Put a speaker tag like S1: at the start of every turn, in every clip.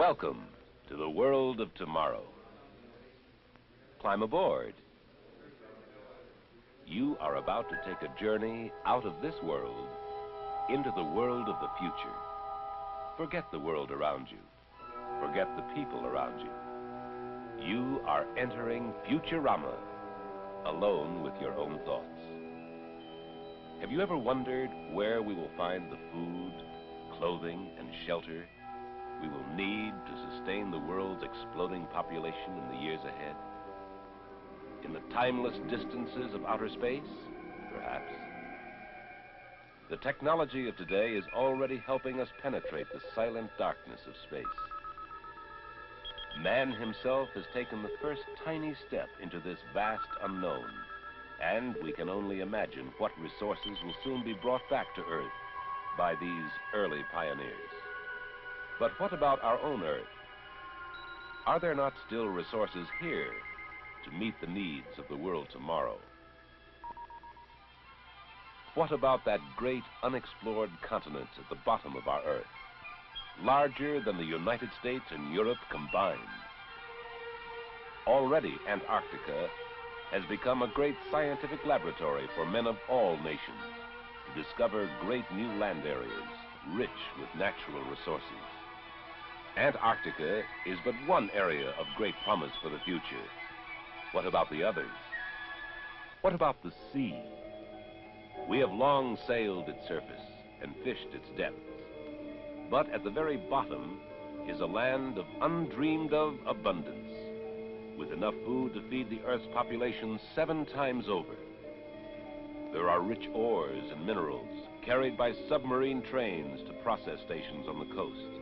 S1: Welcome to the world of tomorrow. Climb aboard. You are about to take a journey out of this world into the world of the future. Forget the world around you. Forget the people around you. You are entering Futurama, alone with your own thoughts. Have you ever wondered where we will find the food, clothing, and shelter we will need to sustain the world's exploding population in the years ahead? In the timeless distances of outer space, perhaps? The technology of today is already helping us penetrate the silent darkness of space. Man himself has taken the first tiny step into this vast unknown, and we can only imagine what resources will soon be brought back to Earth by these early pioneers. But what about our own Earth? Are there not still resources here to meet the needs of the world tomorrow? What about that great unexplored continent at the bottom of our Earth, larger than the United States and Europe combined? Already Antarctica has become a great scientific laboratory for men of all nations to discover great new land areas rich with natural resources. Antarctica is but one area of great promise for the future. What about the others? What about the sea? We have long sailed its surface and fished its depths. But at the very bottom is a land of undreamed of abundance, with enough food to feed the Earth's population 7 times over. There are rich ores and minerals carried by submarine trains to process stations on the coast.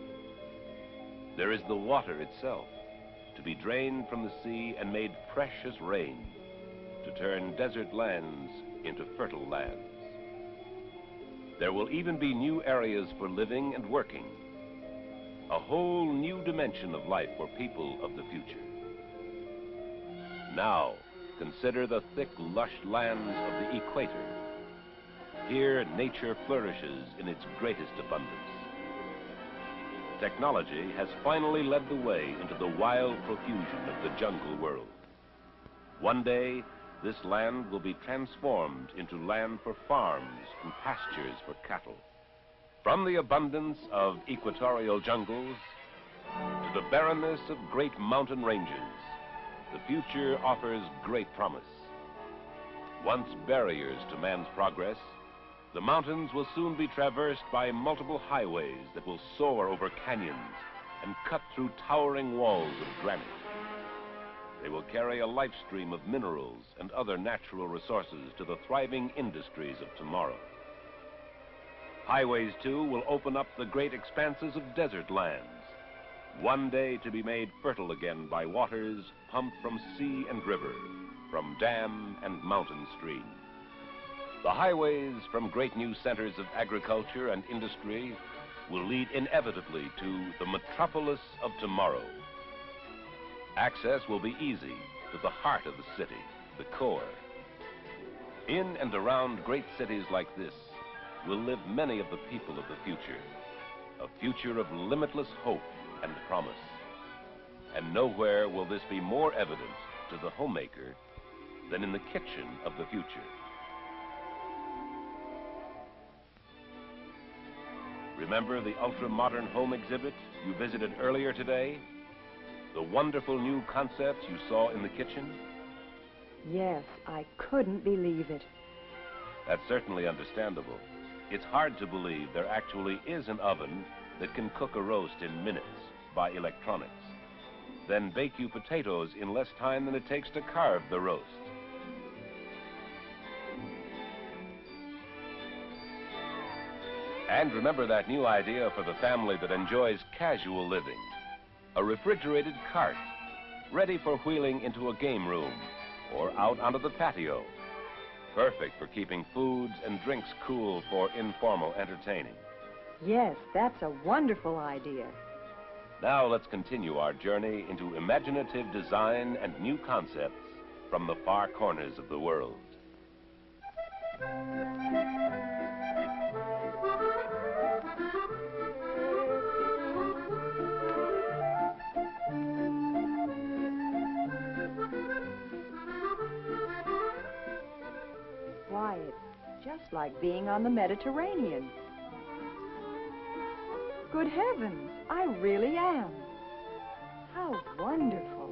S1: There is the water itself, to be drained from the sea and made fresh as rain, to turn desert lands into fertile lands. There will even be new areas for living and working, a whole new dimension of life for people of the future. Now, consider the thick, lush lands of the equator. Here, nature flourishes in its greatest abundance. Technology has finally led the way into the wild profusion of the jungle world. One day, this land will be transformed into land for farms and pastures for cattle. From the abundance of equatorial jungles to the barrenness of great mountain ranges, the future offers great promise. Once barriers to man's progress, the mountains will soon be traversed by multiple highways that will soar over canyons and cut through towering walls of granite. They will carry a life stream of minerals and other natural resources to the thriving industries of tomorrow. Highways, too, will open up the great expanses of desert lands, one day to be made fertile again by waters pumped from sea and river, from dam and mountain stream. The highways from great new centers of agriculture and industry will lead inevitably to the metropolis of tomorrow. Access will be easy to the heart of the city, the core. In and around great cities like this will live many of the people of the future, a future of limitless hope and promise. And nowhere will this be more evident to the homemaker than in the kitchen of the future. Remember the ultra-modern home exhibit you visited earlier today? The wonderful new concepts you saw in the kitchen?
S2: Yes, I couldn't believe it.
S1: That's certainly understandable. It's hard to believe there actually is an oven that can cook a roast in minutes by electronics, then bake you potatoes in less time than it takes to carve the roast. And remember that new idea for the family that enjoys casual living. A refrigerated cart, ready for wheeling into a game room or out onto the patio. Perfect for keeping foods and drinks cool for informal entertaining.
S2: Yes, that's a wonderful idea.
S1: Now let's continue our journey into imaginative design and new concepts from the far corners of the world.
S2: just like being on the Mediterranean. Good heavens, I really am. How wonderful.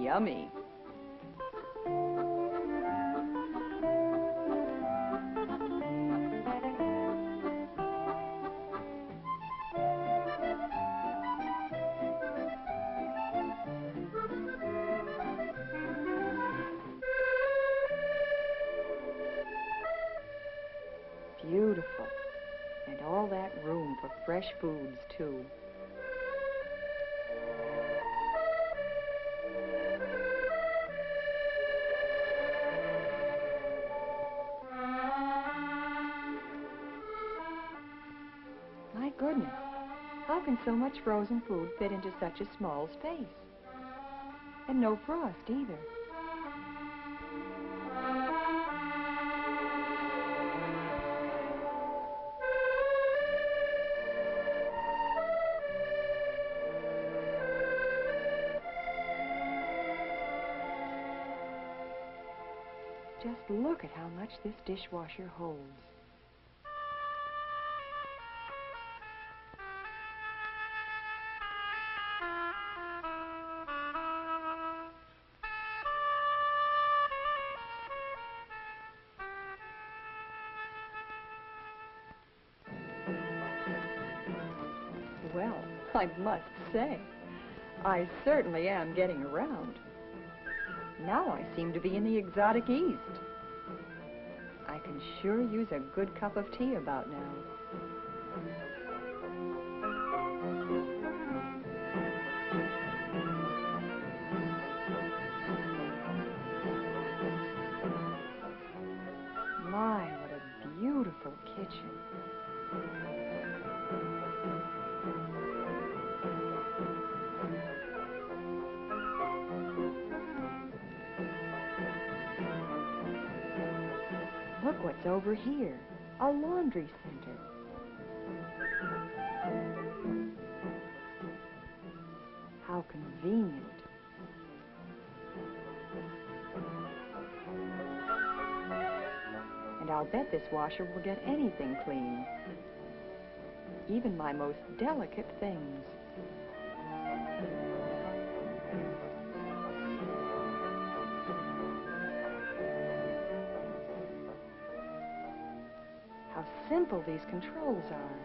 S2: Yummy. Beautiful. And all that room for fresh foods, too. My goodness, how can so much frozen food fit into such a small space? And no frost, either. Just look at how much this dishwasher holds. Well, I must say, I certainly am getting around. Now I seem to be in the exotic East. I can sure use a good cup of tea about now. My, what a beautiful kitchen. Look what's over here, a laundry center. How convenient. And I'll bet this washer will get anything clean, even my most delicate things. How simple these controls are.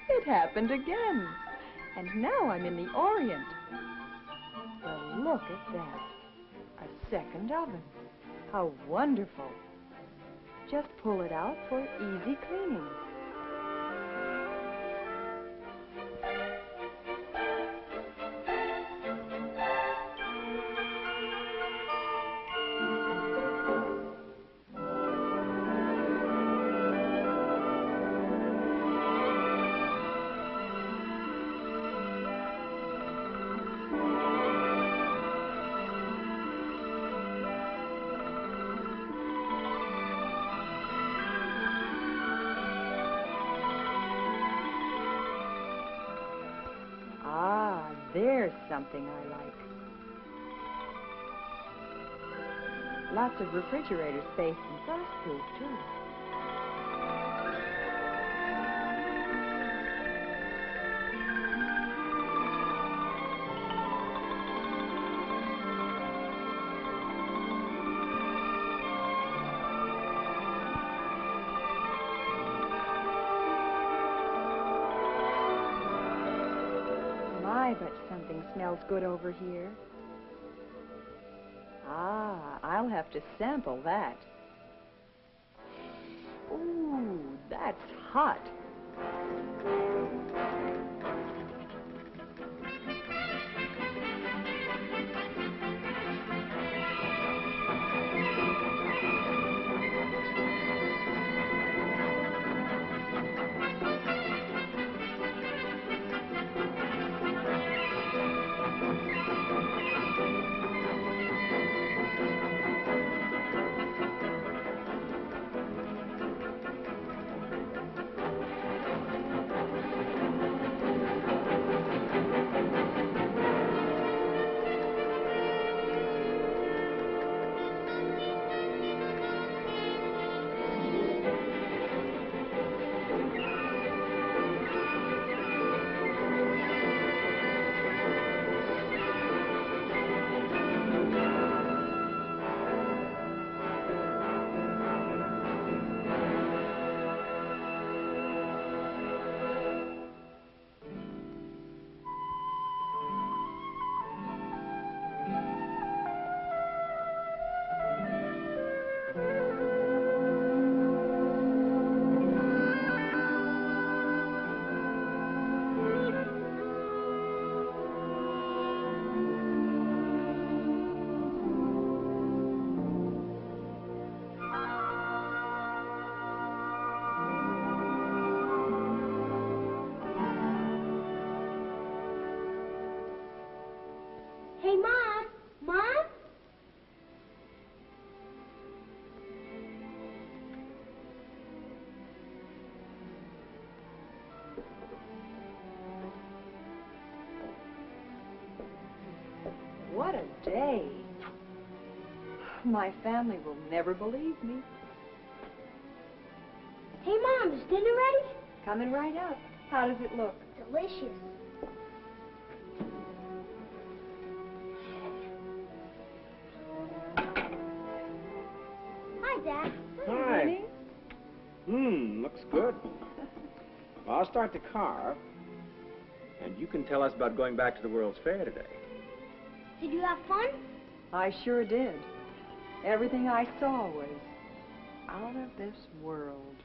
S2: It happened again. And now I'm in the Orient. Well, look at that. A second oven. How wonderful. Just pull it out for easy cleaning. There's something I like. Lots of refrigerator space and frostproof, too. But something smells good over here. Ah, I'll have to sample that. Ooh, that's hot. What a day. My family will never believe me.
S3: Hey, Mom, is dinner ready?
S2: Coming right up. How does it look?
S3: Delicious. Hi, Dad.
S2: Hi.
S4: Looks good. Well, I'll start the car, and you can tell us about going back to the World's Fair today.
S3: Did you have fun?
S2: I sure did. Everything I saw was out of this world.